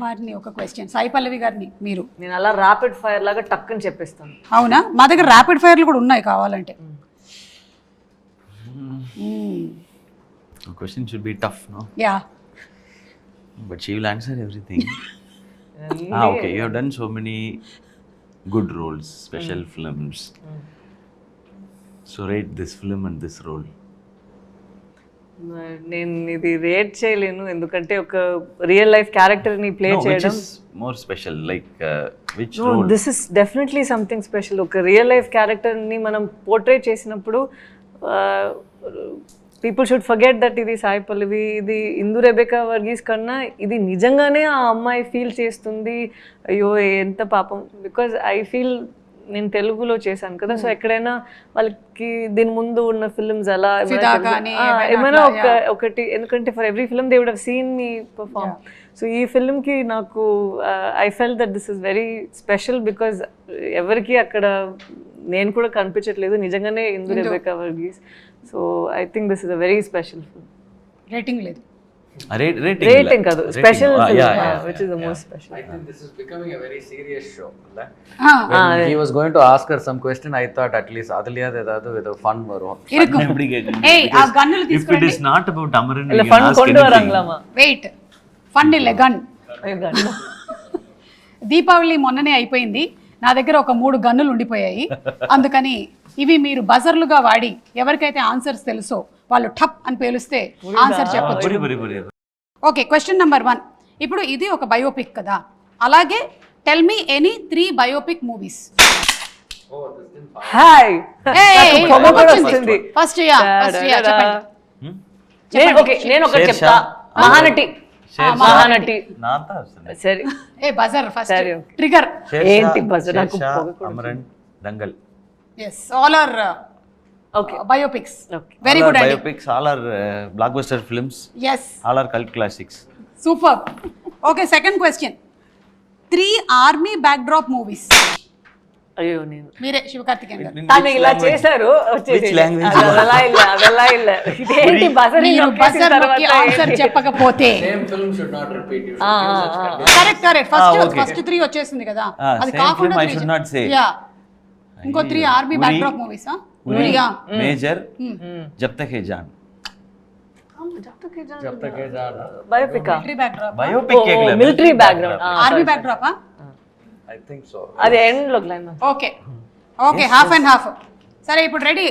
వారిని ఒక క్వశ్చన్, సాయి పల్లవి గారిని మీరు. నేను అలా ర్యాపిడ్ ఫైర్ లాగా టక్ అని చెప్పేస్తాను. అవునా? మా దగ్గర ర్యాపిడ్ ఫైర్లు కూడా ఉన్నాయి కావాలంటే. Question should be tough, no? Yeah. But she will answer everything. Okay. You have done so many good roles, special films. So rate this film and this role. నేను ఇది రేట్ చేయలేను, ఎందుకంటే ఒక రియల్ లైఫ్ క్యారెక్టర్ ని play చేయడం. Which is more special? Like which role? This is definitely something special. ఒక real life character ని మనం పోర్ట్రేట్ చేసినప్పుడు పీపుల్ షుడ్ ఫర్గెట్ దట్ ఇది సాయి పల్లవి, ఇది ఇందు రెబెకా వర్గీస్ కన్నా ఇది నిజంగానే ఆ అమ్మాయి ఫీల్ చేస్తుంది. అయ్యో ఎంత పాపం. బికాజ్ ఐ ఫీల్ నేను తెలుగులో చేశాను కదా, సో ఎక్కడైనా వాళ్ళకి దీని ముందు ఉన్న ఫిల్మ్స్ అలా ఏమైనా ఒకటి, ఎందుకంటే for every film they would have seen me perform. So ఈ ఫిల్మ్కి నాకు I felt that this is very special because ఎవరికి అక్కడ నేను కూడా కనిపించట్లేదు, నిజంగానే Indu Rebecca Varghese. So I think this is a very special film. Rating లేదు, rating kadu special film, which is the most special. I think this is becoming a very serious show. When he was going to ask her some question, I thought at least adliya edadu with a fun varum. Hey, aa gunnulu If it is not about Amaran, illa fun kondu varanglama. Wait, fun ille gun. Deepavali మొన్ననే అయిపోయింది, నా దగ్గర ఒక 3 గన్నులు ఉండిపోయాయి. అందుకని ఇవి మీరు బజర్లుగా వాడి ఎవరికైతే ఆన్సర్స్ తెలుసో వాళ్ళు టప్ అని పేలుస్తే ఆన్సర్ చెప్పొచ్చు. Okay, question number 1. ఇప్పుడు ఇది ఒక బయోపిక్ కదా, అలాగే tell me any 3 biopic movies. Hi first నేను ఒకటి చెప్తా. మహానటి సరే. ఏ బజర్ ఫస్ట్ ట్రిగర్ ఏంటి buzzer? Amaran, Dangal. yes, all are biopics. Very good idea. Biopics, all are blockbuster films. Yes, all are cult classics. Superb. Okay, second question. 3 army backdrop movies. అయ్యో నేను మీరే శివకార్తికేయన్ గారు తాను ఇలా చేశారు. Which language? అదలా ఇలా ఇదేంటి బజర్? మీరు బజర్ నొక్కి ఆన్సర్ చెప్పకపోతే Same film should not repeat. You correct first 3 వచ్చేసింది కదా, అది కాకుండా I should not say. Yeah, ఇంకో 3 ఆర్మీ బ్యాక్డ్రాప్ మూవీస్. ఉరియా, Major, Jab Tak Hai Jaan. jab tak hai jana. Biopic military backdrop. Biopic military background army backdrop. I think so. అది end లో line. Okay half and half. సరే ఇప్పుడు ready.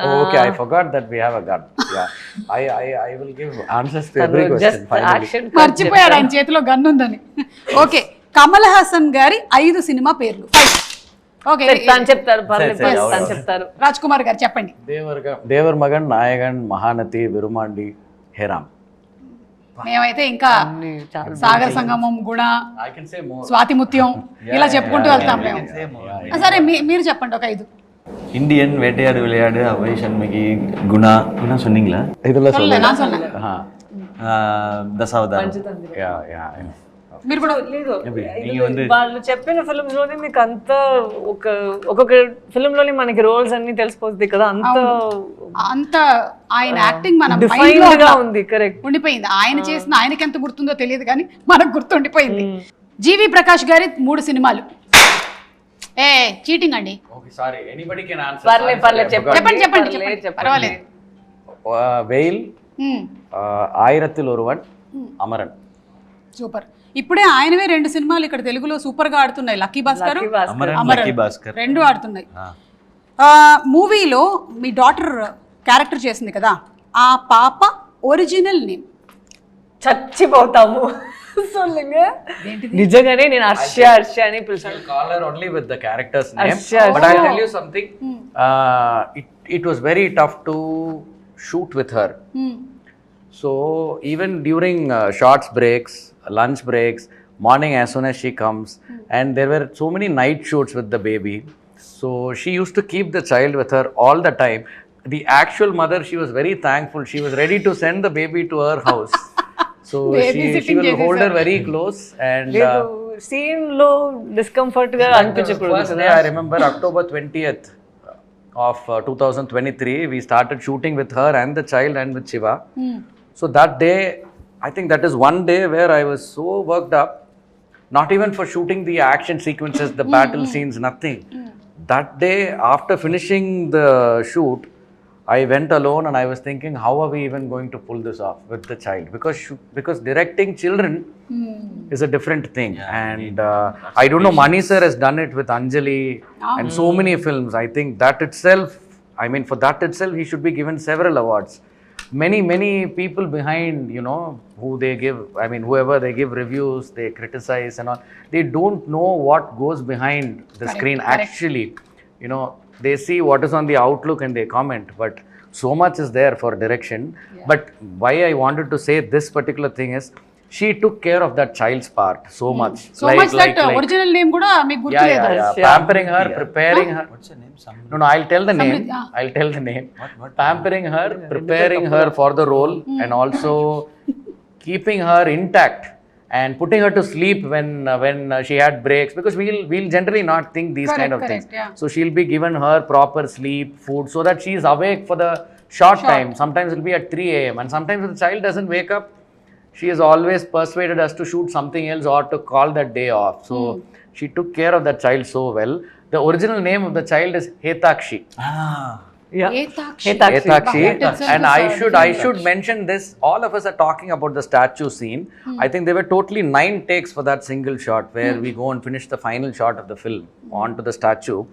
Oh, okay, I forgot that we have a gun. Yeah, I will give answers to every question finally. మర్చిపోయాడు ఆయన చేతిలో gun ఉందని. Okay, Kamal Haasan గారి 5 cinema పేర్లు. ఓకే, తను చెప్తారు, తను చెప్తారు. రాజ్ కుమార్ గారు చెప్పండి. దేవర్ మగన్, నాయగన్, మహానతి, విరుమాండి, హేరామ్. మేమైతే ఇంకా సాగర సంగమం, గుణ, I can say more. Swathi Muthyam ఇలా చెప్పుకుంటూ వెళ్తాం మేము. సరే మీరు చెప్పండి ఒక 5. இந்தியன், வேட்டையாடு விளையாடு, அவை சண்முகி, குணா சொன்னீங்களா? இதுல நான் சொன்னேன். దశావతారం. మీరు కూడా లేదు. వాళ్ళు చెప్పిన ఫిల్మ్స్ లోనే మీకు అంత ఒక్కొక్క ఫిల్మ్ లోనే మనకి రోల్స్ అన్ని తెలిసిపోతుంది కదా, అంత ఆయన యాక్టింగ్ మన డిఫైన్డ్ గా ఉంది. కరెక్ట్, ఉండిపోయింది. ఆయన చేసిన ఆయనకి ఎంత గుర్తుందో తెలియదు కానీ మనకు గుర్తుండిపోయింది. జీవి ప్రకాష్ గారి 3 సినిమాలు. చీటింగ్ అండి. Okay, sorry. Anybody can answer. పర్లేదు చెప్పండి పర్వాలేదు. వెయిల్, ఆయిరత్తిల్ ఒరువన్, అమరన్. సూపర్. ఇప్పుడే ఆయనవే 2 సినిమాలు ఇక్కడ తెలుగులో సూపర్ గా ఆడుతున్నాయి. లక్కీ భాస్కర్, అమరన్ 2 ఆడుతున్నాయి. మూవీలో మీ డాటర్ క్యారెక్టర్ చేసింది కదా, ఆ పాప ఒరిజినల్ నేమ్ చచ్చిపోతాము. నిజంగానే నేను హర్ష అని పిలిచాను. Call her only with the character's name. But I'll tell you something. It was very tough to shoot with her. So even during shorts breaks, lunch breaks, morning as soon as she comes, and there were so many night shoots with the baby. So she used to keep the child with her all the time. The actual mother, she was very thankful. She was ready to send the baby to her house. So she will hold her very close and scene lo discomfort ga anpichapadu. First day I remember October 20th of 2023 we started shooting with her and the child and with Shiva. So that day I think that is one day where I was so worked up, not even for shooting the action sequences, the battle scenes, nothing. That day, after finishing the shoot, I went alone and I was thinking, how are we even going to pull this off with the child? Because directing children is a different thing. And I don't know, Mani sir has done it with Anjali and so many films. I think that itself, I mean, for that itself, he should be given several awards. Many people behind, you know, who they give, I mean, whoever they give reviews, they criticize and all, they don't know what goes behind the screen actually. You know, they see what is on the outlook and they comment, but so much is there for direction. But why I wanted to say this particular thing is, she took care of that child's part so much. So much that original name kuda meeku gurtu ledha. Pampering her, preparing her. What's your name? No, I'll tell the name. I'll tell the name. Pampering her, preparing her for the role, and also keeping her intact and putting her to sleep when she had breaks, because we'll generally not think these kind of things. So she'll be given her proper sleep, food, so that she's awake for the short time. Sometimes it'll be at 3 a.m. and sometimes if the child doesn't wake up, she has always persuaded us to shoot something else or to call that day off. So she took care of that child so well. The original name of the child is Hetakshi. Yeah. Hetakshi. And I should mention this. All of us are talking about the statue scene. I think there were totally 9 takes for that single shot where we go and finish the final shot of the film onto the statue.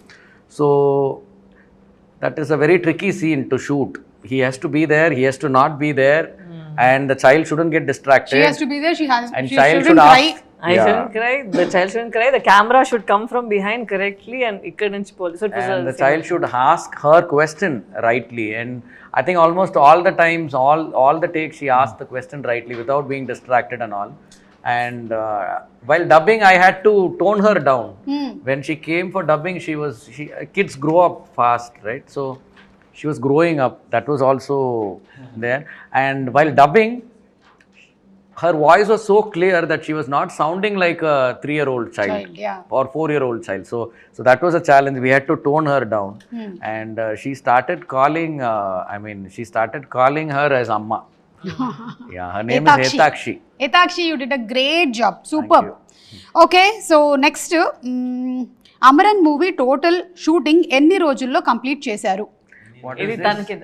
So that is a very tricky scene to shoot. He has to be there, he has to not be there, and the child shouldn't get distracted. She has to be there, she child shouldn't cry. I shouldn't cry, the child shouldn't cry, the camera should come from behind correctly and ikkad nunchi poli. So it was and the child should ask her question rightly, and I think almost all the times, all the takes, she asked the question rightly without being distracted and all. And while dubbing, I had to tone her down. When she came for dubbing, kids grow up fast, right? So she was growing up. That was also there. And while dubbing, her voice was so clear that she was not sounding like a 3-year-old child or 4-year-old child. So that was a challenge. We had to tone her down. And she started calling her as Amma. Yeah, her name is Hetakshi. Hetakshi, you did a great job. Superb. Okay, so next, Amaran movie total shooting ఎన్ని రోజుల్లో complete చేశారు? ఇది తనకి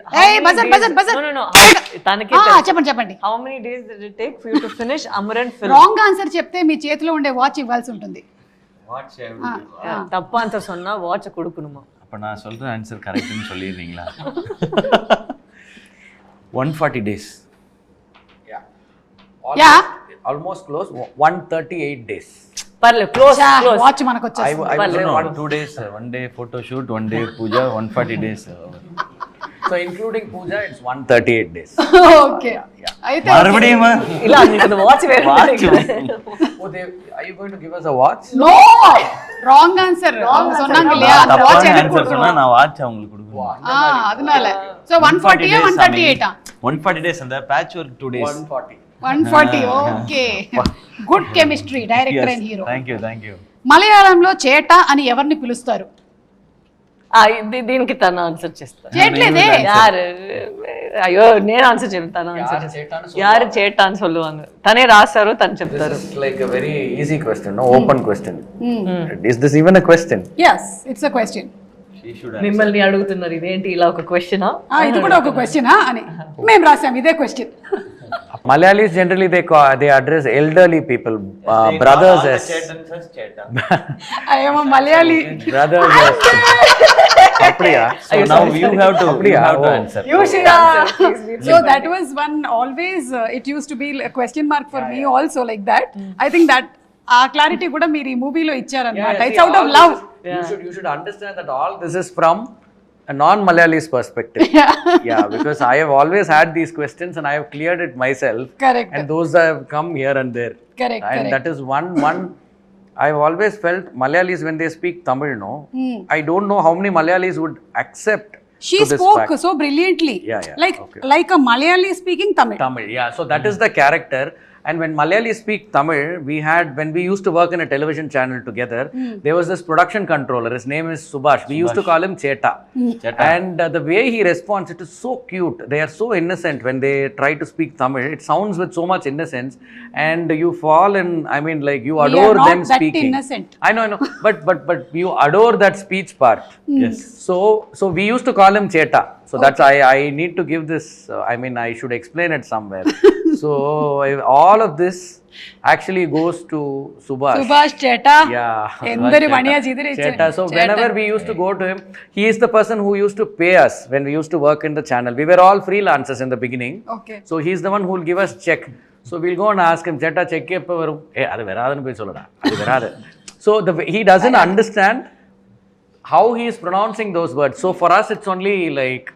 no తనకి చెప్పండి. How many days did it take for you to finish Amaran film? Wrong answer చెప్తే మీ చేతిలో ఉండే వాచ్ ఇవ్వాల్సి ఉంటుంది. தப்பு ஆன்சர் சொன்னா வாட்ச் கொடுக்கணுமா? அப்ப நான் சொல்ற ஆன்சர் கரெக்ட்னு சொல்லிடுறீங்களா? 140 days. Almost close. 138 days. పర్లే క్లోజ్ వాచ్ మనకు వచ్చేస్తుంది. I was 2 days, 1 day photo shoot, 1 day puja, 140 days. So including puja, it's 138 days. Okay. అయితే మறுబడియం ఇలా నీకు వాచ్ వేరే Are you going to give us a watch? No, wrong answer. சொன்னாங்க இல்லையா, அந்த வாட்ச் எனக்கு கொடுக்கணும். நான் வாட்ச் அவங்களுக்கு கொடுக்கணும். அதனால so 140 138 140 days அந்த patch work 2 days. 140. Okay. Good chemistry, director and hero. Thank you. మలయాళంలో చేట అని ఎవరిని పిలుస్తారు? దీనికి తన ఆన్సర్ చేస్తా. చేయట్లేదే యారు, అయ్యో నేను ఆన్సర్ చెప్తాను. ఆన్సర్ యారు చేట అని சொல்லுவாங்க. తనే రాస్తారు, తను చెప్తారు. This is like a very easy question, no open question. Is this even a question? Yes, it's a question. మిమ్మల్ని అడుగుతున్నారు ఇదేంటి ఇలా ఒక క్వశ్చనా? ఇది కూడా ఒక క్వశ్చనా అని మేము రాసాం, ఇదే question. Malayalis generally they address elderly people, brothers as I am a Malayali. Brothers as Apriya. So now you have to answer. You should answer. So that was one always it used to be a question mark for me also like that. I think that clarity kuda meer ee movie lo ichcharanamata. It's out of love. You should understand that all this is from a non-Malayalis perspective. Yeah, because I have always had these questions and I have cleared it myself. Correct. And those have come here and there. Correct. And that is one I have always felt Malayalis when they speak Tamil, I don't know how many Malayalis would accept. She spoke so brilliantly. Yeah. Like a Malayali speaking Tamil. Yeah. So that is the character. And when Malayali speak Tamil, when we used to work in a television channel together, there was this production controller. His name is Subhash. We used to call him Cheta. And the way he responds, it is so cute. They are so innocent when they try to speak Tamil. It sounds with so much innocence, and you fall in. I mean, like you adore not them that speaking. Innocent. I know, but you adore that speech part. Yes. So we used to call him Cheta. So that's I need to give this. I mean, I should explain it somewhere. So all of this actually goes to Subhash. Subhash Cheta. Yeah. Endari maniya jidire Cheta. So whenever we used to go to him, he is the person who used to pay us when we used to work in the channel. We were all freelancers in the beginning. Okay. So he's the one who will give us check. So we'll go and ask him, Cheta, check eppa varum. Adu veradanu poi sollada. Adu veradu. So he doesn't understand how he is pronouncing those words. So for us, it's only like,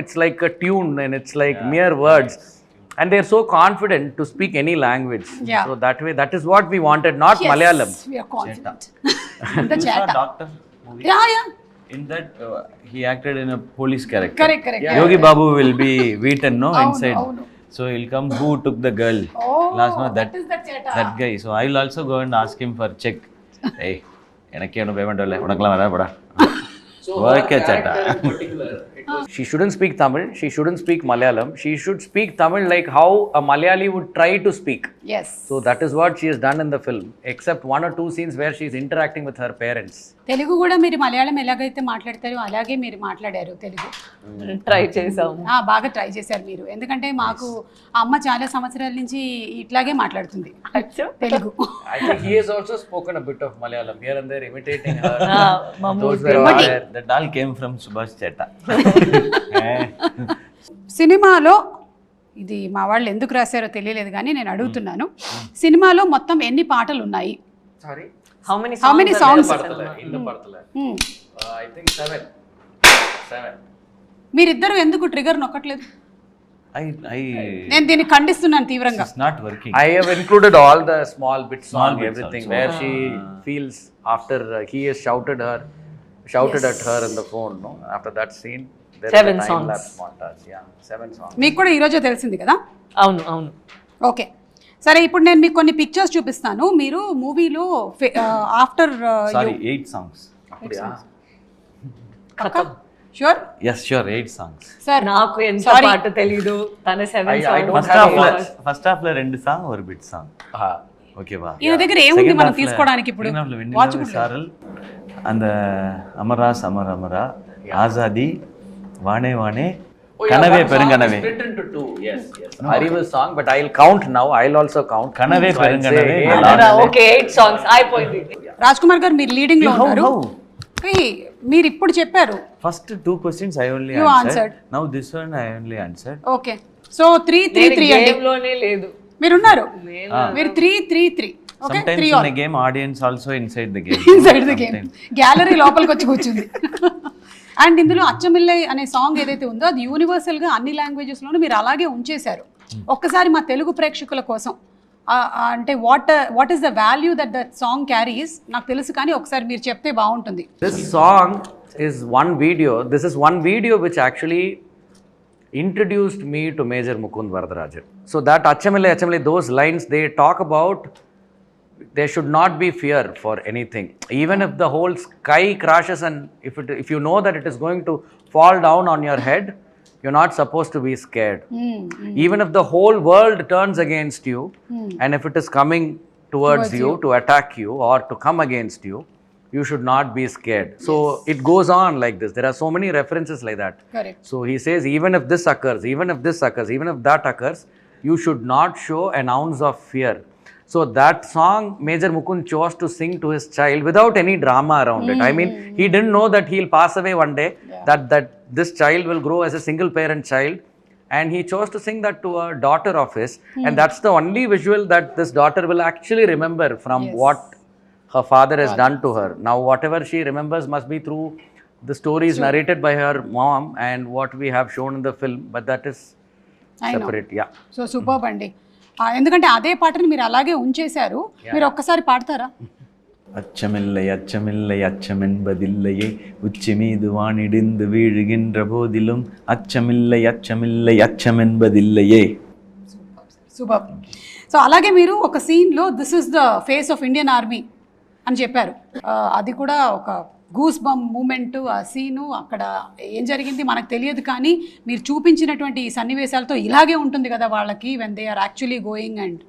it's like a tune and it's like mere words. And they're so confident to speak any language. Yeah. So that way, that is what we wanted, not Yes, Malayalam. we are confident. The You saw Cheta. Doctor movie? Yeah. In that, he acted in a police character. Correct. Yogi Babu will be beaten, no, inside. Avunu. So he'll come, who took the girl? Oh, Last month, that is the Cheta. that guy. So I'll also go and ask him for check. Hey, எனக்கு என்ன payment இல்லை உனக்கெல்லாம் வரா படா okay சட்டா. She shouldn't speak Tamil. She shouldn't speak Malayalam. She should speak Tamil like how a Malayali would try to speak. Yes. So that is what she has done in the film, except 1 or 2 scenes where she is interacting with her parents. Telugu కూడా మీరు మలయాళం ఎలాగైతే మాట్లాడతారో అలాగే మీరు మాట్లాడారు Telugu. Try చేసాము. బాగా try చేశారు మీరు, ఎందుకంటే మాకు అమ్మ చాలా సంవత్సరాల నుంచి ఇట్లాగే మాట్లాడుతుంది Telugu. I think he has also spoken a bit of Malayalam here and there, imitating her. Those were all there. That all came from Subhash Cheta. సినిమాలో ఇది మా వాళ్ళు ఎందుకు రాశారో తెలియలేదు కానీ నేను అడుగుతున్నాను, సినిమాలో మొత్తం ఎన్ని పాటలు ఉన్నాయి? Sorry? How many songs? In the Parthala. I think 7. మీరిద్దరు ఎందుకు ట్రిగర్ నొక్కట్లేదు? నేను దీన్ని ఖండిస్తున్నాను తీవ్రంగా. It's not working. I have included all the small bit Small song, bits everything, also. where she feels after he has shouted at her in the phone. No, after that scene, there 7 is a songs. time-lapse montage. Yeah, 7 songs. మీకు కూడా ఈరోజే తెలిసింది కదా? అవును. Okay, సరే ఇప్పుడు నేను మీకు కొన్ని పిక్చర్స్ చూపిస్తాను. మీరు మూవీలో after Sorry, 8 songs. Sure? Yes, sure, 8 songs. Sir నాకు ఎంత పాట తెలీదు, తన 7 I songs. don't first half లో 2 సాంగ్ ఒక బిట్ సాంగ్. ఓకేవా? ఈయన దగ్గర ఏముంది మనం తీసుకోవడానికి ఇప్పుడు? సారల్ அந்த అమరాస్ అమరమరా ఆజాది వానే వానే కనవే పెరుంగనవే. Split into 2. Yes. Ariva's song, but I'll count now. I'll also count. కనవే So I'll పెరుంగనవే. say, okay 8 songs అయిపోయింది. రాజ్ కుమార్ గారు మీరు లీడింగ్ లో ఉన్నారు. మీరు ఇప్పుడు చెప్పారు first 2 questions I only You answered. answered. Now this one I only answered. Okay, so 3-3-3 అండి. Game లోనే లేదు. మీరున్నారు, మీరు 3-3-3. Okay, Sometimes 3 in a game audience also inside the game. Inside the game, gallery లోపలికి వచ్చి కూర్చుంది. అండ్ ఇందులో అచ్చమిల్లై అనే సాంగ్ ఏదైతే ఉందో అది యూనివర్సల్ గా అన్ని లాంగ్వేజెస్ లోనూ మీరు అలాగే ఉంచేశారు. ఒక్కసారి మా తెలుగు ప్రేక్షకుల కోసం అంటే what is the value that song carries నాకు తెలుసు, కానీ ఒకసారి మీరు చెప్తే బాగుంటుంది. this song is one video. This is one video which actually introduced me to Major Mukund Varadarajan. So that Achamile, those lines, they talk about there should not be fear for anything. Even if the whole sky crashes and if you know that it is going to fall down on your head, you're not supposed to be scared. Even if the whole world turns against you, and if it is coming towards you to attack you or to come against you, you should not be scared. So it goes on like this. There are so many references like that. Correct. So he says, even if this occurs, even if this occurs, even if that occurs, you should not show an ounce of fear. So that song Major Mukund chose to sing to his child without any drama around it. I mean, he didn't know that he'll pass away one day, that this child will grow as a single parent child, and he chose to sing that to a daughter of his, and that's the only visual that this daughter will actually remember from what her father has done to her. Now whatever she remembers must be through the stories narrated by her mom and what we have shown in the film, but that is separate. Yeah. So superb అండి, ఎందుకంటే అదే పాటని మీరు అలాగే ఉంచేశారు. మీరు ఒక్కసారి పాడతారా? அச்சமில்லை அச்சமில்லை அச்சமென்பதில்லையே உச்சி மீது வானிடிந்து வீழுகின்ற போதிலும் அச்சமில்லை அச்சமில்லை அச்சமென்பதில்லையே. సూపర్. సో అలాగే మీరు ఒక సీన్లో this is the face of Indian army అని చెప్పారు. అది కూడా ఒక గూస్ బంప్ మూమెంట్. ఆ సీను అక్కడ ఏం జరిగింది మనకు తెలియదు, కానీ మీరు చూపించినటువంటి ఈ సన్నివేశాలతో ఇలాగే ఉంటుంది కదా వాళ్ళకి when they are actually going and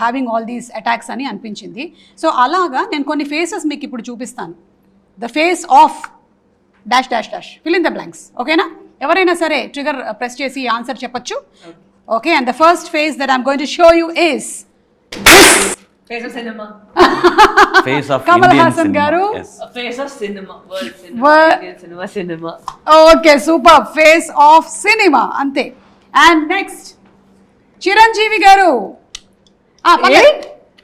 having all these attacks అని అనిపించింది. సో అలాగా నేను కొన్ని ఫేసెస్ మీకు ఇప్పుడు చూపిస్తాను. The face of dash dash dash fill in the blanks. ఓకేనా? ఎవరైనా సరే ట్రిగర్ ప్రెస్ చేసి ఆన్సర్ చెప్పచ్చు. Okay, and the first face that I'm going to show you is Face of cinema. Face of Kamal Indian Hassan cinema. garu. Yes. Face of cinema. World cinema. World- Cinema. Okay, super. Face of cinema అంతే. And next Chiranjeevi గారు.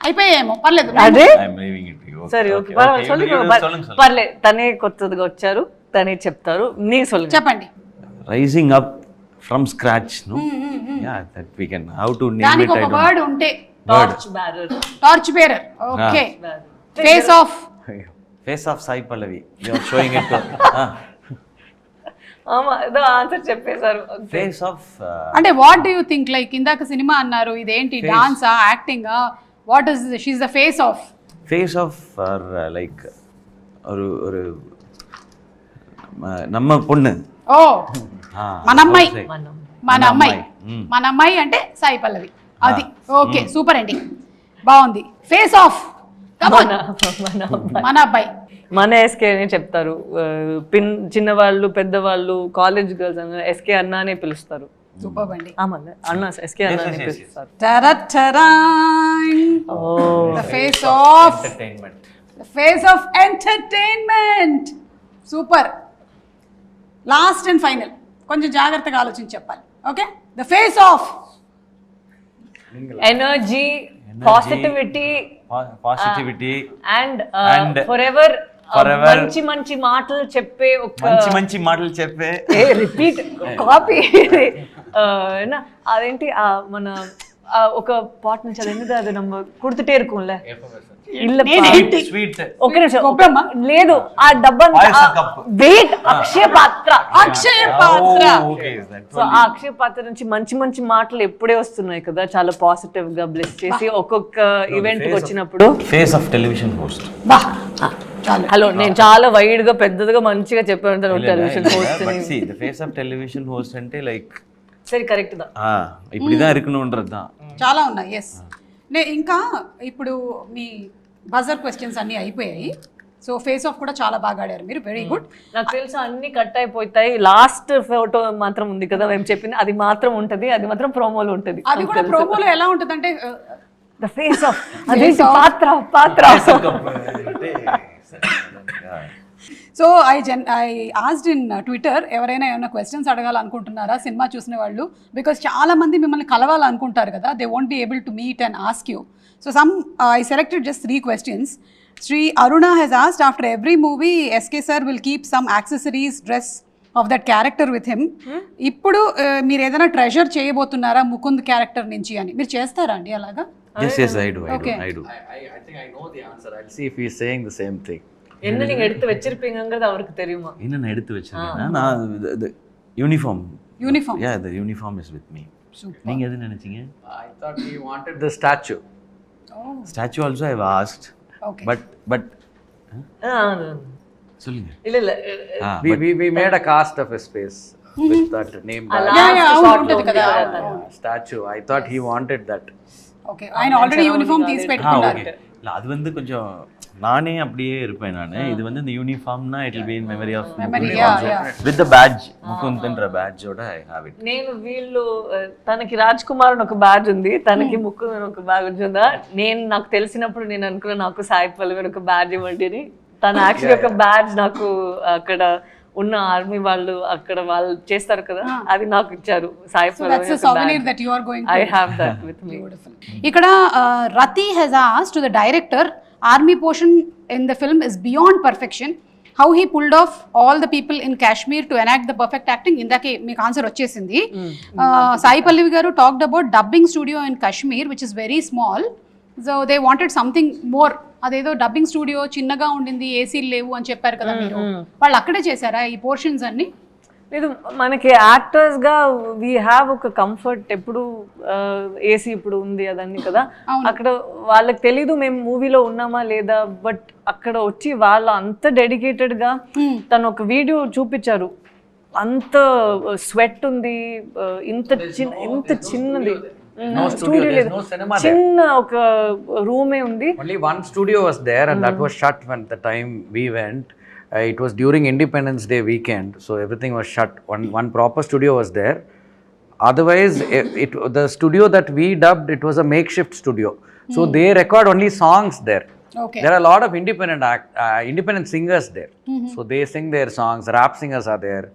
అయిపోయాయేమో, పర్లేదు. అదే I'm leaving it to you. సరే okay పర్లే. తనే కొత్తగా వచ్చారు, తనే చెప్తారు. నీ సొల్లు చెప్పండి. Rising up from scratch, no? Yeah, that we can. How to name దానికి it? I ఒక don't వర్డ్ ఉంటే torch bearer. Torch bearer. Okay, face of Face of Sai Pallavi. You are showing it to. ఏదో answer చెప్పేశారు. Face of. అంటే what do you think? Like ఇందాక సినిమా అన్నారు, ఇదేంటి డాన్సా, యాక్టింగా? What is she's the face of? Face of or like ஒரு நம்ம பொண்ணு. ఓ మన అమ్మాయి. మన అమ్మాయి. మన అమ్మాయి అంటే సాయి పల్లవి. అది ఓకే, సూపర్ అండి, బాగుంది. ఫేస్ ఆఫ్ మన అబ్బాయి. మన ఎస్కే అని చెప్తారు. చిన్నవాళ్ళు పెద్దవాళ్ళు కాలేజ్ గర్ల్స్ అన్న ఎస్కే అన్న అనే పిలుస్తారు. సూపర్ అండి. అన్న ఎస్కే అన్న అని పిలుస్తారు. Face of face of entertainment. Super. Last and final, కొంచెం జాగ్రత్తగా ఆలోచించి చెప్పాలి. Okay, the face of energy, positivity and forever మంచి మంచి మాటలు చెప్పే ఒక మంచి మాటలు చెప్పే రిపీట్ కాపీ. అదేంటి మన ఒక పాట నుంచి అదేంటి, అది నమ్మ కుడుతుటే இருக்கும்ல ఒక నిమిషం లేదు, ఆ డబ్బా వెయిట్ అక్షయ పాత్ర. సో ఆ అక్షయ పాత్ర నుంచి మంచి మంచి మాటలు ఎప్పుడే వస్తున్నాయి కదా, చాలా పాజిటివ్ గా బ్లెస్ చేసి ఒక్కొక్క ఈవెంట్ కి వచ్చినప్పుడు. Face of television host. Hello, నేను చాలా వైడ్ గా పెద్దదిగా మంచిగా చెప్పాను television host. The face of television host అంటే లైక్ సరే కరెక్ట్ దా இப்படிதான் இருக்கணும்ன்றதா చాలా ఉన్నాయి. ఎస్, ఇంకా ఇప్పుడు మీ బజర్ క్వశ్చన్స్ అన్నీ అయిపోయాయి. సో ఫేస్ ఆఫ్ కూడా చాలా బాగా ఆడారు మీరు, వెరీ గుడ్. నాకు తెలుసు అన్ని కట్ అయిపోతాయి. లాస్ట్ ఫోటో మాత్రం ఉంది కదా మేము చెప్పింది, అది మాత్రం ఉంటది, అది మాత్రం ప్రోమోలో ఉంటది. అది కూడా ప్రోమోలో ఎలా ఉంటుందంటే ద ఫేస్ ఆఫ్ అదే పాత్ర. So I asked in Twitter, ఎవరైనా ఏమైనా క్వశ్చన్స్ అడగాలనుకుంటున్నారా సినిమా చూసిన వాళ్ళు? బికాస్ చాలా మంది మిమ్మల్ని కలవాలనుకుంటారు కదా, they won't be able to meet and ask you. So I selected just 3 questions. Sri Aruna has asked, after every movie, SK sir will keep some accessories, dress of that character with him. ఇప్పుడు మీరు ఏదైనా treasure చేయబోతున్నారా Mukund character నుంచి అని? మీరు చేస్తారా అండి అలాగా? Yes, I do. I think I know the answer. I'll see if he's saying the same thing. என்ன நீங்க எடுத்து வச்சிருப்பீங்கங்கிறது அவருக்கு தெரியுமா? என்ன நான் எடுத்து வச்சிருக்கேன்னா நான் the uniform. Yeah, the uniform is with me. நீங்க எது நினைச்சீங்க? I thought he wanted the statue. Statue also I've asked. Okay. But சொல்லுங்க. இல்ல We made a cast of his face with that name. ఉంటుంది కదా statue. I thought he wanted that. Okay, ఆయన already uniform తీసి పెట్టుకున్నారు. இல்ல அது வந்து கொஞ்சம் நானே அப்படியே இருப்பேன் நானு. இது வந்து இந்த யூனிஃபார்ம்னா it will be in memory of with the badge, Mukund badge ఓడ ఐ హావ్ ఇట్. నేను వీళ్ళు తనకి రాజ్ కుమార్ అని ఒక బ్యాడ్జ్ ఉంది, తనకి ముకుంద్ అని ఒక బ్యాడ్జ్ ఉందా? నేను నాకు తెలిసినప్పుడు నేను అనుకున్నా నాకు సాయి పల్లవి ఒక బ్యాడ్జ్ ఇవ్వండి అని. తన యాక్చువల్లీ ఒక బ్యాడ్జ్ నాకు అక్కడ ఉన్న ఆర్మీ వాళ్ళు అక్కడ వాళ్ళు చేస్తారు కదా, అది నాకు ఇచ్చారు Sai Pallavi. I have that with me. ఇక్కడ రతి he's asked to the director, army portion in the film is beyond perfection. How he pulled off all the people in Kashmir to enact the perfect acting. Indake meek answer vachesindi. Sai Pallavi garu talked about dubbing studio in Kashmir, which is very small. So they wanted something more. అదేదో dubbing studio చిన్నగా ఉండింది, ఏసీలు లేవు అని చెప్పారు కదా మీరు, వాళ్ళు అక్కడే చేశారా ఈ పోర్షన్స్ అన్ని? లేదు మనకి యాక్టర్స్గా వీ హ్యావ్ ఒక కంఫర్ట్, ఎప్పుడు ఏసీ ఇప్పుడు ఉంది అదన్నీ కదా, అక్కడ వాళ్ళకి తెలీదు మేము మూవీలో ఉన్నామా లేదా, బట్ అక్కడ వచ్చి వాళ్ళు అంత డెడికేటెడ్గా తను ఒక వీడియో చూపించారు, అంత స్వెట్ ఉంది, ఇంత చిన్నది స్టూడియో లేదు, చిన్న ఒక రూమే ఉంది. Only one studio was there and that was shut when the time we went. It was during Independence Day weekend, so everything was shut. One proper studio was there. Otherwise, the studio that we dubbed, it was a makeshift studio. So they record only songs there. Okay. There are a lot of independent singers there. So they sing their songs. Rap singers are there.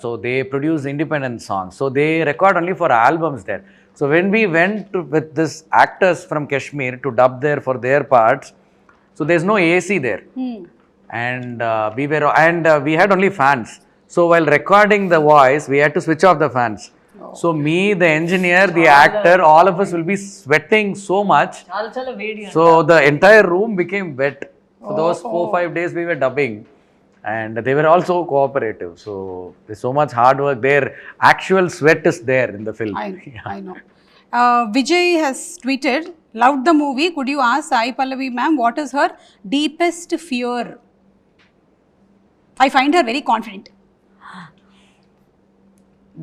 So they produce independent songs. So they record only for albums there. So when we went with this actors from Kashmir to dub there for their parts, so there's no AC there. And we had only fans. So while recording the voice, we had to switch off the fans. So me, the engineer, the actor, all of us will be sweating so much. So the entire room became wet. For those 4-5 days we were dubbing. And they were also cooperative. So there's so much hard work. Their actual sweat is there in the film. I know. Vijay has tweeted, loved the movie. Could you ask Sai Pallavi ma'am what is her deepest fear? I find her very confident.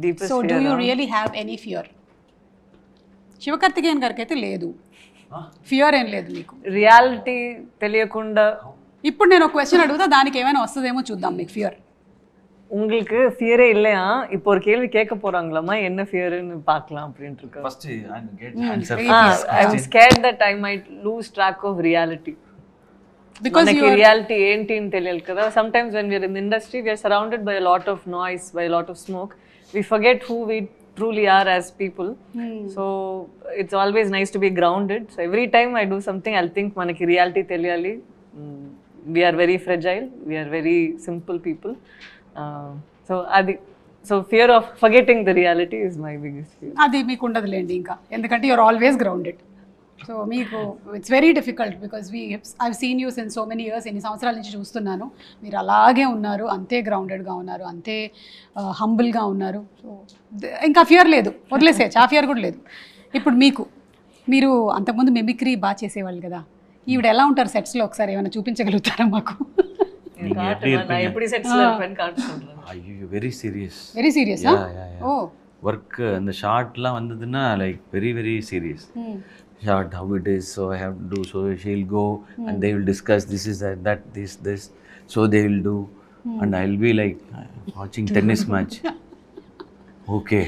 Deepest so fear, do you really have any fear? Sivakarthikeyan gariki aithe ledu. Fear em ledu meeku. Reality తెలియకుండా ఇప్పుడు నేను ఒక question అడుగుతా, దానికి ఏమైనా వస్తుందేమో చూద్దాం. మీకు ఫియర్ உங்களுக்கு ஃபியரே இல்லையா? இப்போ ஒரு கேள்வி கேட்க போறாங்களாமா, என்ன ஃபியர்னு பார்க்கலாம் அப்படினு இருக்கு. First get answer. I'm scared that I might lose track of reality. Because మనకి రియాలిటీ ఏంటి అని తెలియాలి కదా. Sometimes when we are in the industry, we are surrounded by a lot of noise, by a lot of smoke. We forget who we truly are as people. So it's always nice to be grounded. So every time I do something, I'll think మనకి reality తెలియాలి. We are very fragile, we are very simple people. So fear of forgetting the reality is my biggest fear. అది మీకు ఉండదులేండి ఇంకా, ఎందుకంటే you're always grounded. So మీకు it's very difficult because I've seen you since so many years, ఎన్ని సంవత్సరాల నుంచి చూస్తున్నాను, మీరు అలాగే ఉన్నారు, అంతే గ్రౌండెడ్గా ఉన్నారు, అంతే హంబుల్గా ఉన్నారు. సో ఇంకా ఫియర్ లేదు, వదిలేసేయచ్చు, ఆ ఫియర్ కూడా లేదు. ఇప్పుడు మీరు అంతకుముందు మిమిక్రీ బాగా చేసేవాళ్ళు కదా, ఈవిడ ఎలా ఉంటారు సెట్స్లో, ఒకసారి ఏమైనా చూపించగలుగుతారా మాకు? Very serious. Very serious. ఓ వర్క్ அந்த ஷார்ட்லாம் வந்ததுன்னா like very very serious. Short how it is, so I have to do, so she'll go and they will discuss this is that this, so they will do, and I'll be like watching tennis match. Okay,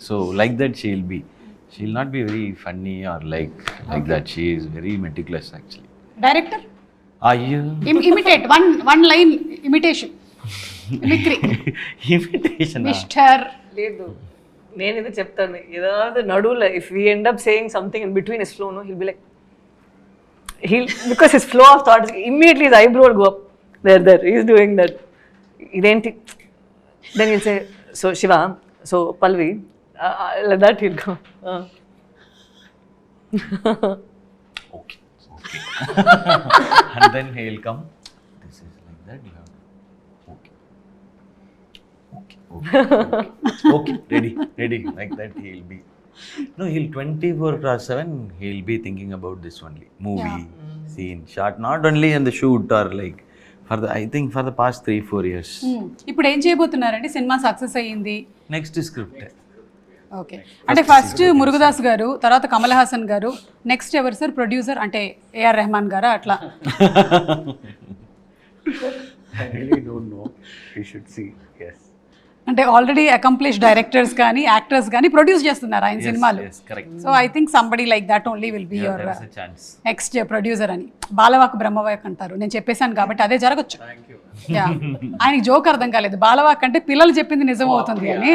so like that she'll not be very funny or like that. She is very meticulous actually. Director, are you imitate one line imitation, mimicry. imitation Mr. లేదు, నేను ఇది చెప్తాను, ఏதாவது నడువులో if we end up saying something in between his flow, no he'll be like because his flow of thoughts immediately his eyebrow will go up, there he is doing that, ఇదేంటి, then he'll say so Shiva, so Pallavi, like that he'll go okay and then he'll come, this is like that, you have okay ready like that. He'll be he'll 24/7 he'll be thinking about this only movie scene shot, not only in the shoot or like for the, I think for the past 3-4 years. ఇప్పుడు ఏం చేయబోతున్నారండి? Cinema success అయ్యింది, next script. Okay, అంటే first Murugadoss గారు, తర్వాత కమల్ హాసన్ గారు, next ఎవరు sir producer? అంటే AR Rahman గారా అట్లా? I really don't know. We should see. Yes. అంటే ఆల్రెడీ అకంప్లిష్ డైరెక్టర్స్ కానీ యాక్టర్స్ కానీ ప్రొడ్యూస్ చేస్తున్నారు ఆయన సినిమాలు. So I think somebody like that only will be your next producer అని. బాలవాక్ బ్రహ్మవాక్ అంటారు, నేను చెప్పేశాను కాబట్టి అదే జరగచ్చు. ఆయనకి జోక్ అర్థం కాలేదు, బాలవాక్ అంటే పిల్లలు చెప్పింది నిజం అవుతుంది అని.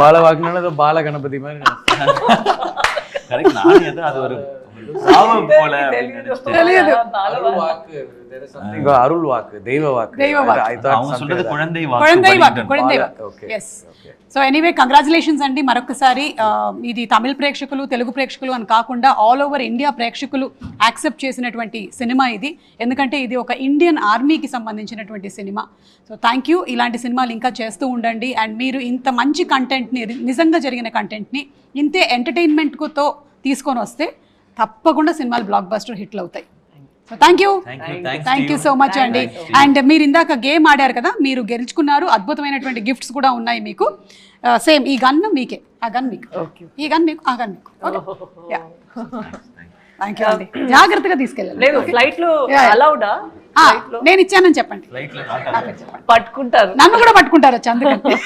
బాలవాక్ బాల గణపతి మరి తెలియదు. ఇంకా అరుల్ వాక్, దైవ వాక్. దైవ వాక్. I thought அவங்க something சொல்றது like that. குழந்தை కొడందై వాక్, வாக்கு కొడందై వాక్. Okay, yes. So anyway congratulations అండి మరొకసారి. ఇది తమిళ ప్రేక్షకులు, తెలుగు ప్రేక్షకులు అని కాకుండా ఆల్ ఓవర్ ఇండియా ప్రేక్షకులు యాక్సెప్ట్ చేసినటువంటి సినిమా ఇది. ఎందుకంటే ఇది ఒక ఇండియన్ ఆర్మీకి సంబంధించినటువంటి సినిమా. So thank you. ఇలాంటి సినిమాలు ఇంకా చేస్తూ ఉండండి. అండ్ మీరు ఇంత మంచి కంటెంట్ని, నిజంగా జరిగిన కంటెంట్ని ఇంతే ఎంటర్టైన్మెంట్తో తీసుకొని వస్తే తప్పకుండా సినిమాలు బ్లాక్ బస్టర్ హిట్లు అవుతాయి. So thank you so much అండి. అండ్ మీరు ఇందాక గేమ్ ఆడారు కదా, మీరు గెలుచుకున్నారు. అద్భుతమైనటువంటి గిఫ్ట్స్ కూడా ఉన్నాయి మీకు. సేమ్ ఈ గన్ మీకే, ఆ గన్ మీకు, ఈ గన్ మీకు, ఆ గన్ మీకు. థ్యాంక్ యూ అండి. జాగ్రత్తగా తీసుకెళ్ళాలి. లేదు ఫ్లైట్ లో అలౌడా? నేను ఇచ్చానని చెప్పండి. పట్టుకుంటారు, నన్ను కూడా పట్టుకుంటారు అందుకని.